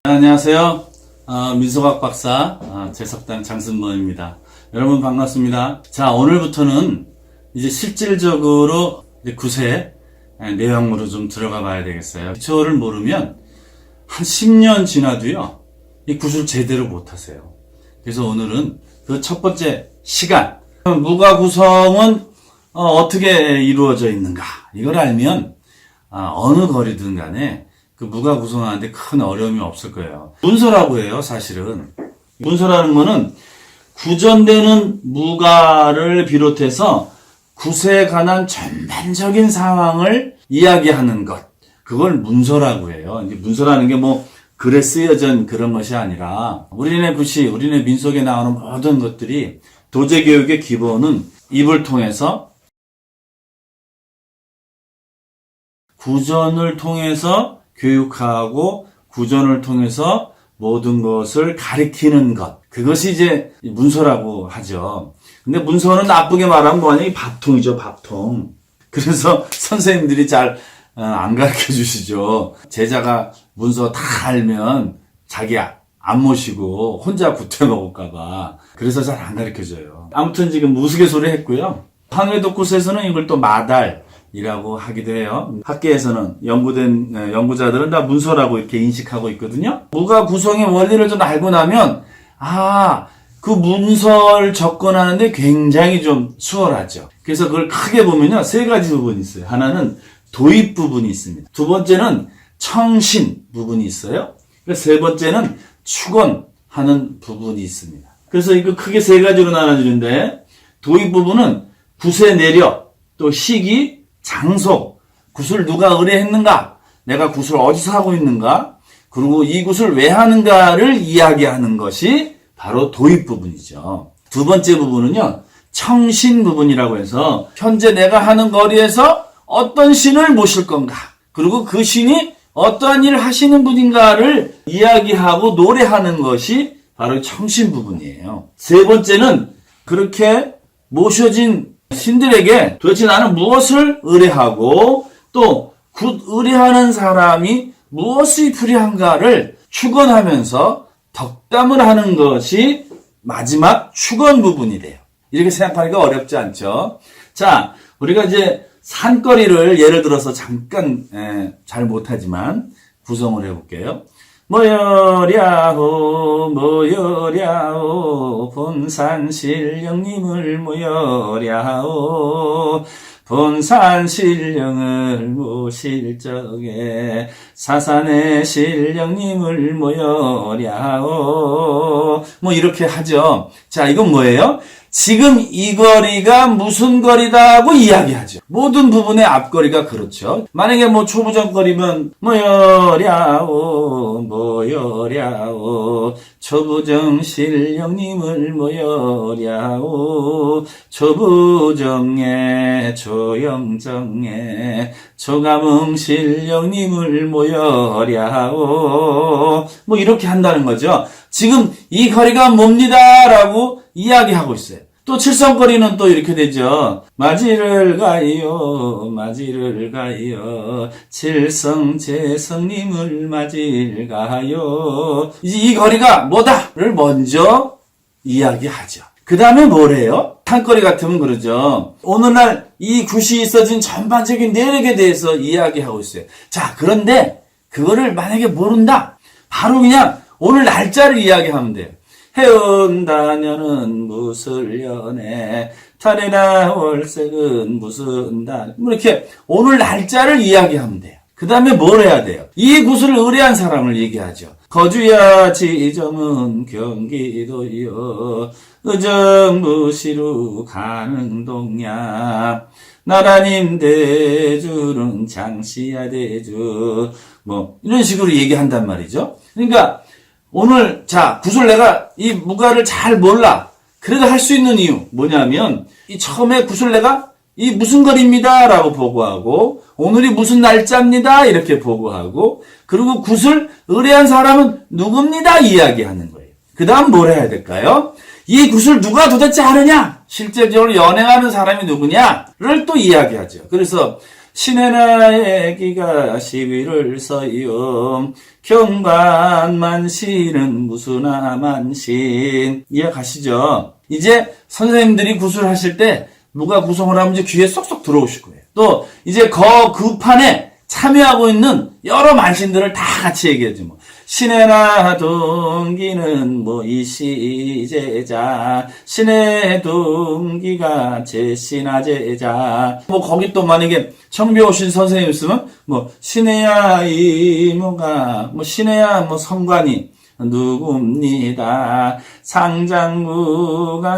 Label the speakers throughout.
Speaker 1: 안녕하세요. 민속학 박사 재석단 장승범입니다. 여러분 반갑습니다. 자, 오늘부터는 이제 실질적으로 이제 구세 내용으로 좀 들어가 봐야 되겠어요. 기초를 모르면 한 10년 지나도요, 이 구슬 제대로 못 하세요. 그래서 오늘은 그 첫 번째 시간, 무가 구성은 어떻게 이루어져 있는가, 이걸 알면 어느 거리든 간에 그 무가 구성하는데 큰 어려움이 없을 거예요. 문서라고 해요, 사실은. 문서라는 거는 구전되는 무가를 비롯해서 굿에 관한 전반적인 상황을 이야기하는 것. 그걸 문서라고 해요. 이제 문서라는 게 뭐 글에 쓰여진 그런 것이 아니라 우리네 굿이, 우리네 민속에 나오는 모든 것들이 도제교육의 기본은 입을 통해서 구전을 통해서 교육하고 구전을 통해서 모든 것을 가리키는 것. 그것이 이제 문서라고 하죠. 근데 문서는 나쁘게 말하면 뭐냐, 밥통이죠, 밥통. 그래서 선생님들이 잘 안 가르쳐 주시죠. 제자가 문서 다 알면 자기 안 모시고 혼자 구태 먹을까봐. 그래서 잘 안 가르쳐 줘요. 아무튼 지금 우스갯소리 했고요. 황해도굿에서는 이걸 또 마달이라고 하기도 해요. 학계에서는 연구된 연구자들은 다 문서라고 이렇게 인식하고 있거든요. 무가 구성의 원리를 좀 알고 나면 그 문서를 접근하는데 굉장히 좀 수월하죠. 그래서 그걸 크게 보면요, 세 가지 부분이 있어요. 하나는 도입 부분이 있습니다. 두 번째는 청신 부분이 있어요. 세 번째는 축원하는 부분이 있습니다. 그래서 이거 크게 세 가지로 나눠지는데, 도입 부분은 굿의 내력, 또 시기, 장소, 굿을 누가 의뢰했는가, 내가 굿을 어디서 하고 있는가, 그리고 이 굿을 왜 하는가를 이야기하는 것이 바로 도입 부분이죠. 두 번째 부분은요, 청신 부분이라고 해서 현재 내가 하는 거리에서 어떤 신을 모실 건가, 그리고 그 신이 어떠한 일을 하시는 분인가를 이야기하고 노래하는 것이 바로 청신 부분이에요. 세 번째는 그렇게 모셔진 신들에게 도대체 나는 무엇을 의뢰하고 또 굿 의뢰하는 사람이 무엇이 필요한가를 축원하면서 덕담을 하는 것이 마지막 축원 부분이 돼요. 이렇게 생각하기가 어렵지 않죠? 자, 우리가 이제 산거리를 예를 들어서 잠깐 잘 못하지만 구성을 해볼게요. 모여랴오 모여랴오 본산신령님을 모여랴오 본산신령을 모실 적에 사산의 신령님을 모여랴오, 뭐 이렇게 하죠. 자, 이건 뭐예요? 지금 이 거리가 무슨 거리다고 이야기하죠. 모든 부분의 앞거리가 그렇죠. 만약에 뭐 초부정거리면 모여랴오 모여랴오 초부정 신령님을 모여랴오 초부정에 초영정에 초감흥 신령님을 모여랴오, 뭐 이렇게 한다는 거죠. 지금 이 거리가 뭡니다라고 이야기하고 있어요. 또 칠성거리는 또 이렇게 되죠. 마지를 가요 마지를 가요 칠성재성님을 마지를 가요. 이제 이 거리가 뭐다를 먼저 이야기하죠. 그 다음에 뭐래요? 산거리 같으면 그러죠. 오늘날 이 굿이 있어진 전반적인 내력에 대해서 이야기하고 있어요. 자, 그런데 그거를 만약에 모른다, 바로 그냥 오늘 날짜를 이야기하면 돼요. 해운다년은 무슨 년에 달에나 월색은 무슨 달, 뭐 이렇게 오늘 날짜를 이야기하면 돼요. 그 다음에 뭘 해야 돼요? 이 굿을 의뢰한 사람을 얘기하죠. 거주야 지점은 경기도요 의정부시로 가는 동야 나라님 대주는 장시야 대주, 뭐 이런 식으로 얘기한단 말이죠. 그러니까 오늘 자 굿을 내가 이 무가를 잘 몰라. 그래도 할 수 있는 이유 뭐냐면, 이 처음에 굿을 내가 이 무슨 거리입니다 라고 보고하고, 오늘이 무슨 날짜입니다 이렇게 보고하고, 그리고 굿을 의뢰한 사람은 누굽니다 이야기하는 거예요. 그 다음 뭘 해야 될까요? 이 굿을 누가 도대체 하느냐, 실제적으로 연행하는 사람이 누구냐를 또 이야기하죠. 그래서 신의 기가 시위를 서요. 경관만신은 무수나만신. 이해가시죠? 이제 선생님들이 구술하실 때 누가 구성을 하면 이제 귀에 쏙쏙 들어오실 거예요. 또 이제 그 판에 참여하고 있는 여러 만신들을 다 같이 얘기하지 뭐. 신의 동기는 뭐 이시제자, 신의 동기가 제신아 제자. 뭐 거기 또 만약에 청배 오신 선생님 있으면 뭐 신의야 이모가 뭐 신의야 뭐 성관이 누굽니다. 상장부가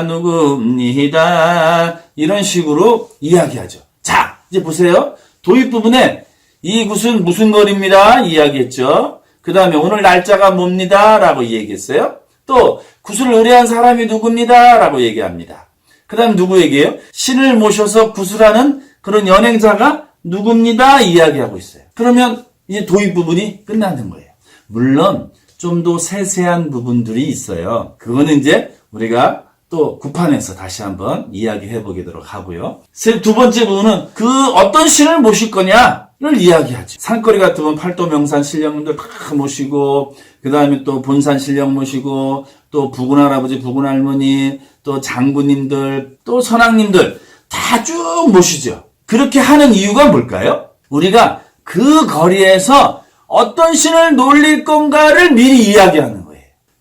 Speaker 1: 누굽니다. 이런 식으로 이야기하죠. 자, 이제 보세요. 도입 부분에 이 굿은 무슨 거리입니다. 이야기했죠. 그 다음에 오늘 날짜가 뭡니다. 라고 얘기했어요. 또 굿을 의뢰한 사람이 누굽니다. 라고 얘기합니다. 그 다음 누구 얘기해요? 신을 모셔서 구술하는 그런 연행자가 누굽니다. 이야기하고 있어요. 그러면 이제 도입 부분이 끝나는 거예요. 물론 좀 더 세세한 부분들이 있어요. 그거는 이제 우리가 또 구판에서 다시 한번 이야기해 보도록 하고요. 두 번째 부분은 그 어떤 신을 모실 거냐를 이야기하죠. 산거리 같으면 팔도 명산 신령님들 다 모시고, 그 다음에 또 본산 신령 모시고, 또 부군 할아버지, 부군 할머니, 또 장군님들, 또 선왕님들 다 쭉 모시죠. 그렇게 하는 이유가 뭘까요? 우리가 그 거리에서 어떤 신을 놀릴 건가를 미리 이야기하는 거예요.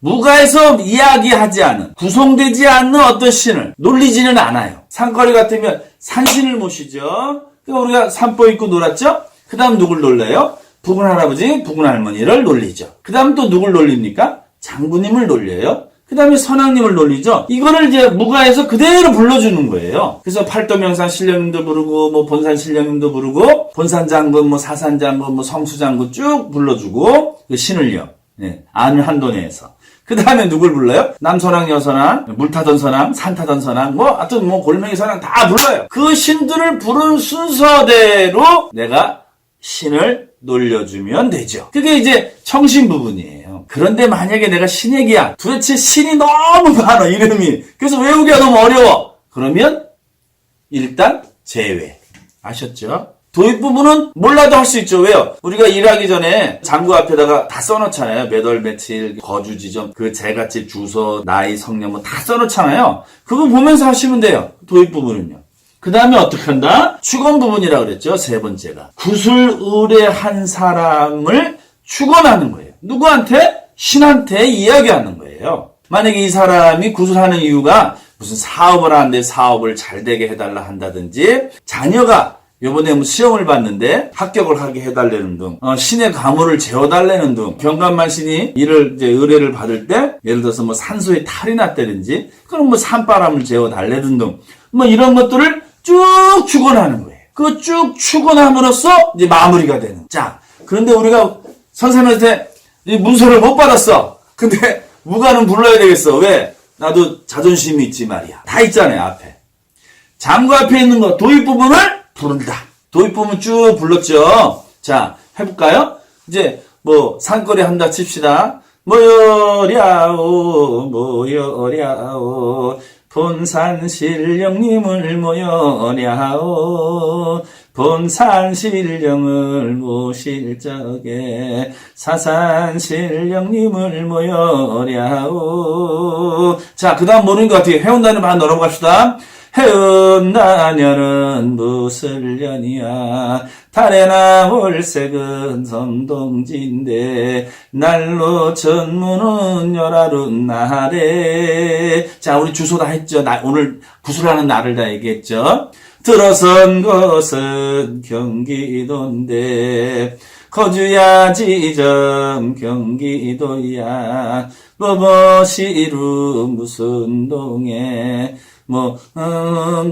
Speaker 1: 무가에서 이야기하지 않은, 구성되지 않는 어떤 신을 놀리지는 않아요. 산거리 같으면 산신을 모시죠. 그러니까 우리가 산보 입고 놀았죠? 그 다음 누굴 놀려요? 부군 할아버지, 부군 할머니를 놀리죠. 그 다음 또 누굴 놀립니까? 장군님을 놀려요. 그 다음에 선왕님을 놀리죠. 이거를 이제 무가에서 그대로 불러주는 거예요. 그래서 팔도명산 신령님도 부르고, 뭐 본산 신령님도 부르고, 본산 장군, 뭐 사산 장군, 뭐 성수 장군 쭉 불러주고, 그 신을요. 네, 아는 한도 내에서. 그 다음에 누굴 불러요? 남선왕, 여선왕, 물 타던 선왕, 산 타던 선왕, 뭐, 하여튼 뭐, 골명이 선왕 다 불러요. 그 신들을 부른 순서대로 내가 신을 놀려주면 되죠. 그게 이제 청신 부분이에요. 그런데 만약에 내가 신에게야, 도대체 신이 너무 많아, 이름이. 그래서 외우기가 너무 어려워. 그러면, 일단, 제외. 아셨죠? 도입 부분은 몰라도 할 수 있죠. 왜요? 우리가 일하기 전에 장구 앞에다가 다 써놓잖아요. 몇 월 며칠, 거주 지점, 그 제갓집 주소, 나이, 성년 뭐 다 써놓잖아요. 그거 보면서 하시면 돼요. 도입 부분은요. 그 다음에 어떻게 한다? 축원 부분이라고 그랬죠. 세 번째가. 굿을 의뢰한 사람을 축원하는 거예요. 누구한테? 신한테 이야기하는 거예요. 만약에 이 사람이 굿을 하는 이유가 무슨 사업을 하는데 사업을 잘 되게 해달라 한다든지, 자녀가 요번에 뭐 시험을 봤는데 합격을 하게 해달라는 등, 신의 가물을 재워달라는 등, 경관만신이 이를 이제 의뢰를 받을 때, 예를 들어서 뭐 산소에 탈이 났다든지, 그럼 뭐 산바람을 재워달라는 등, 뭐 이런 것들을 쭉 축원하는 거예요. 그 쭉 축원함으로써 이제 마무리가 되는. 자, 그런데 우리가 선생님한테 이 문서를 못 받았어. 근데 무가는 불러야 되겠어. 왜? 나도 자존심이 있지 말이야. 다 있잖아요, 앞에. 장구 앞에 있는 거, 도입 부분을 부른다. 도입 부분 쭉 불렀죠. 자, 해볼까요? 이제 뭐 산거리 한다 칩시다. 모여랴오 모여랴오 본산신령님을 모여랴오 본산신령을 모실 적에 사산신령님을 모여랴오. 자, 그 다음 모르는 것 같아요. 해운단을 만 넘어갑시다. 해운다녀는 무슬년이야 달에나 월색은 섬동지인데 날로 전문은 열하룬 날에. 자, 우리 주소 다 했죠. 오늘 구술하는 날을 다 얘기했죠. 들어선 것은 경기도인데 거주야 지점 경기도야 뭐뭐시루 무슨 동에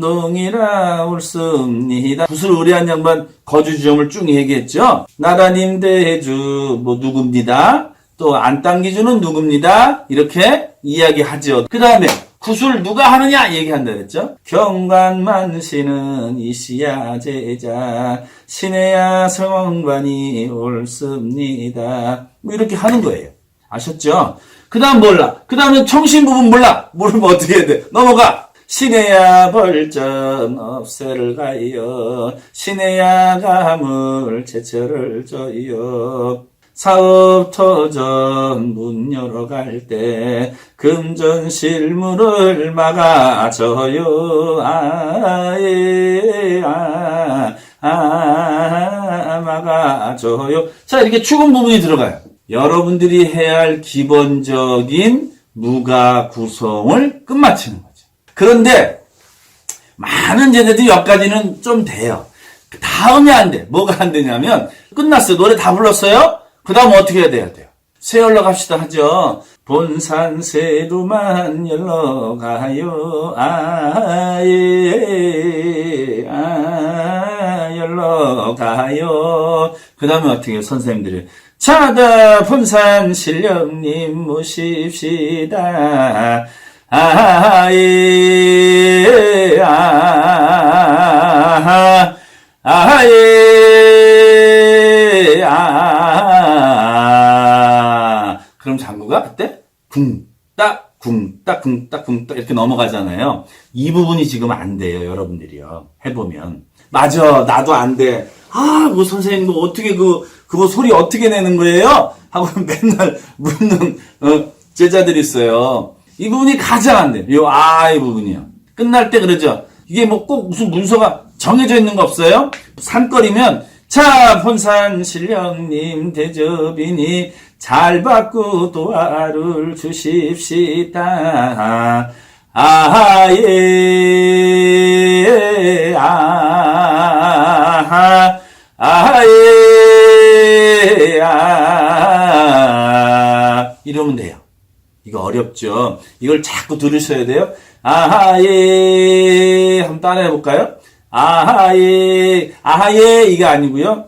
Speaker 1: 동이라 옳습니다. 굿을 의뢰한 양반 거주 지점을 쭉 얘기했죠. 나라님 대주 뭐 누굽니다. 또 안땅기주는 누굽니다. 이렇게 이야기하죠. 그 다음에 굿을 누가 하느냐 얘기한다 그랬죠. 경관만신은 이시야 제자 신의야 성관이 옳습니다. 뭐 이렇게 하는 거예요. 아셨죠? 그 다음 몰라. 그 다음에 청신 부분 몰라. 모르면 어떻게 해야 돼? 넘어가. 시내야 벌전 업새를 가여 시내야 가물 제철을 져요 사업터전 문 열어갈 때 금전실 문을 막아줘요 막아줘요. 자, 이렇게 축음 부분이 들어가요. 여러분들이 해야 할 기본적인 무가 구성을 끝마치는 거죠. 그런데 많은 제자들이 여기까지는 좀 돼요. 다음이 안 돼. 뭐가 안 되냐면 끝났어요. 노래 다 불렀어요. 그 다음 어떻게 해야 돼요? 새 올라갑시다 하죠. 본산 새로만 열러가요. 열러가요. 그 다음에 어떻게 해요? 선생님들이 차다 본산 신령님 모십시다. 그럼 장구가 그때 쿵딱 쿵딱 쿵딱 쿵딱 이렇게 넘어가잖아요. 이 부분이 지금 안 돼요. 여러분들이요. 해보면 맞아 나도 안 돼. 뭐 선생님 뭐 어떻게 그거 소리 어떻게 내는 거예요? 하고 맨날 묻는 제자들이 있어요. 이 부분이 가장 안 돼. 이 부분이요. 끝날 때 그러죠. 이게 뭐 꼭 무슨 문서가 정해져 있는 거 없어요? 산거리면 자 본산 신령님 대접이니 잘 받고 도화를 주십시다. 이러면 돼요. 이거 어렵죠? 이걸 자꾸 들으셔야 돼요. 한번 따라해 볼까요? 이게 아니고요.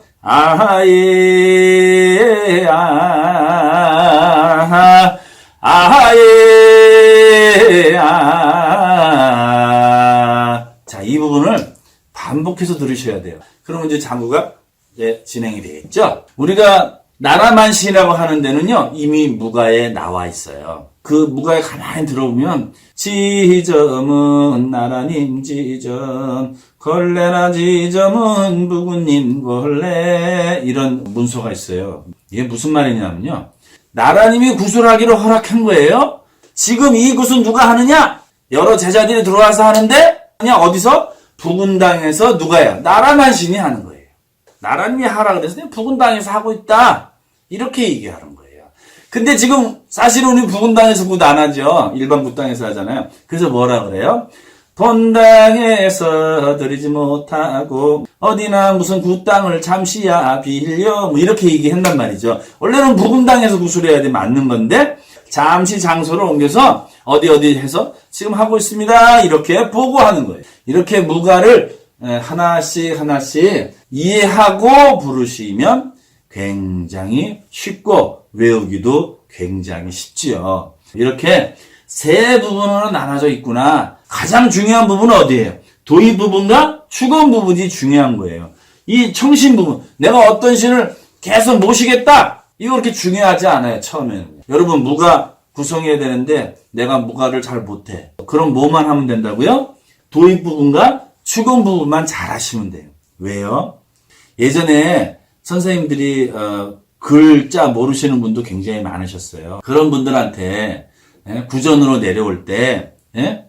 Speaker 1: 자, 이 부분을 반복해서 들으셔야 돼요. 그러면 이제 장구가 이제 진행이 되겠죠? 우리가 나라만신이라고 하는 데는요, 이미 무가에 나와 있어요. 그 무가에 가만히 들어보면, 지점은 나라님 지점, 걸레나 지점은 부군님 걸레, 이런 문서가 있어요. 이게 무슨 말이냐면요, 나라님이 구술하기로 허락한 거예요? 지금 이 굿은 누가 하느냐? 여러 제자들이 들어와서 하는데, 그냥 어디서? 부군당에서 누가요? 나라만신이 하는 거예요. 나라님이 하라 그래서 부군당에서 하고 있다. 이렇게 얘기하는 거예요. 근데 지금 사실 우리 부군당에서 굿 안 하죠. 일반 굿당에서 하잖아요. 그래서 뭐라 그래요? 본당에서 드리지 못하고 어디나 무슨 굿당을 잠시야 빌려 뭐 이렇게 얘기한단 말이죠. 원래는 부군당에서 구술해야 돼 맞는 건데 잠시 장소를 옮겨서 어디 해서 지금 하고 있습니다. 이렇게 보고하는 거예요. 이렇게 무가를 하나씩 이해하고 부르시면 굉장히 쉽고 외우기도 굉장히 쉽지요. 이렇게 세 부분으로 나눠져 있구나. 가장 중요한 부분은 어디예요? 도입 부분과 축음 부분이 중요한 거예요. 이 청신 부분, 내가 어떤 신을 계속 모시겠다. 이거 그렇게 중요하지 않아요. 처음에는. 여러분 무가 구성해야 되는데 내가 무가를 잘 못해. 그럼 뭐만 하면 된다고요? 도입 부분과 축음 부분만 잘 하시면 돼요. 왜요? 예전에 선생님들이 글자 모르시는 분도 굉장히 많으셨어요. 그런 분들한테 구전으로 내려올 때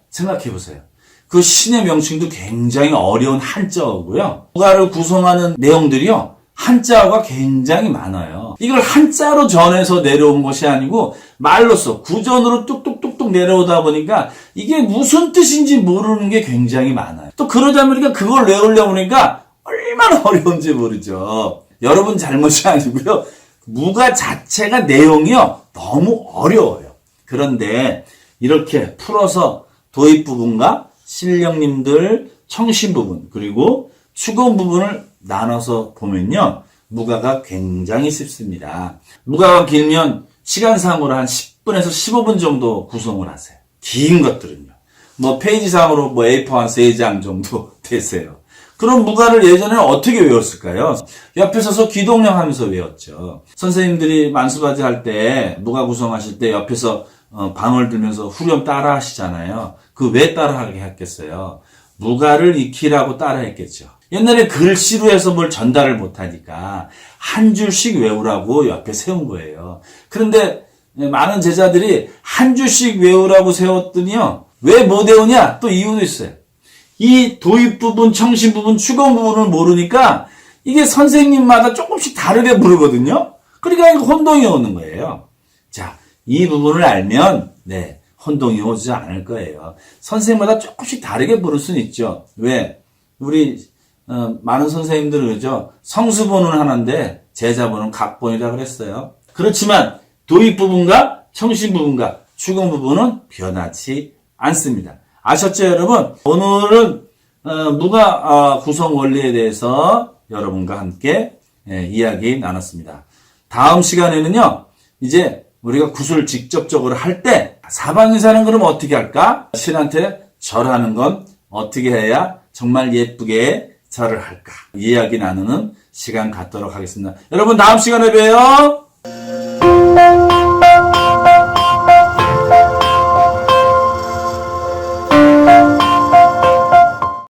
Speaker 1: 생각해 보세요. 그 신의 명칭도 굉장히 어려운 한자어고요. 무가를 구성하는 내용들이요. 한자어가 굉장히 많아요. 이걸 한자로 전해서 내려온 것이 아니고 말로써 구전으로 뚝뚝뚝뚝 내려오다 보니까 이게 무슨 뜻인지 모르는 게 굉장히 많아요. 또 그러다 보니까 그걸 외우려고 하니까 얼마나 어려운지 모르죠. 여러분 잘못이 아니고요. 무가 자체가 내용이요. 너무 어려워요. 그런데 이렇게 풀어서 도입 부분과 신령님들 청신 부분 그리고 축음 부분을 나눠서 보면요. 무가가 굉장히 쉽습니다. 무가가 길면 시간상으로 한 10분에서 15분 정도 구성을 하세요. 긴 것들은요. 뭐 페이지상으로 뭐 A4 한 3장 정도 되세요. 그럼 무가를 예전에는 어떻게 외웠을까요? 옆에 서서 귀동령 하면서 외웠죠. 선생님들이 만수바지 할 때 무가 구성하실 때 옆에서 방을 들면서 후렴 따라 하시잖아요. 그 왜 따라하게 했겠어요? 무가를 익히라고 따라 했겠죠. 옛날에 글씨로 해서 뭘 전달을 못하니까 한 줄씩 외우라고 옆에 세운 거예요. 그런데 많은 제자들이 한 줄씩 외우라고 세웠더니요. 왜 못 외우냐? 또 이유도 있어요. 이 도입 부분, 청신 부분, 추공 부분을 모르니까 이게 선생님마다 조금씩 다르게 부르거든요. 그러니까 이거 혼동이 오는 거예요. 자, 이 부분을 알면 혼동이 오지 않을 거예요. 선생님마다 조금씩 다르게 부를 수는 있죠. 왜? 우리 많은 선생님들은 그러죠. 성수본은 하나인데 제자본은 각본이라고 그랬어요. 그렇지만 도입 부분과 청신 부분과 추공 부분은 변하지 않습니다. 아셨죠, 여러분? 오늘은 무가 구성 원리에 대해서 여러분과 함께 이야기 나눴습니다. 다음 시간에는요, 이제 우리가 구슬 직접적으로 할 때 사방인사는 그럼 어떻게 할까? 신한테 절하는 건 어떻게 해야 정말 예쁘게 절을 할까? 이야기 나누는 시간 갖도록 하겠습니다. 여러분 다음 시간에 봬요.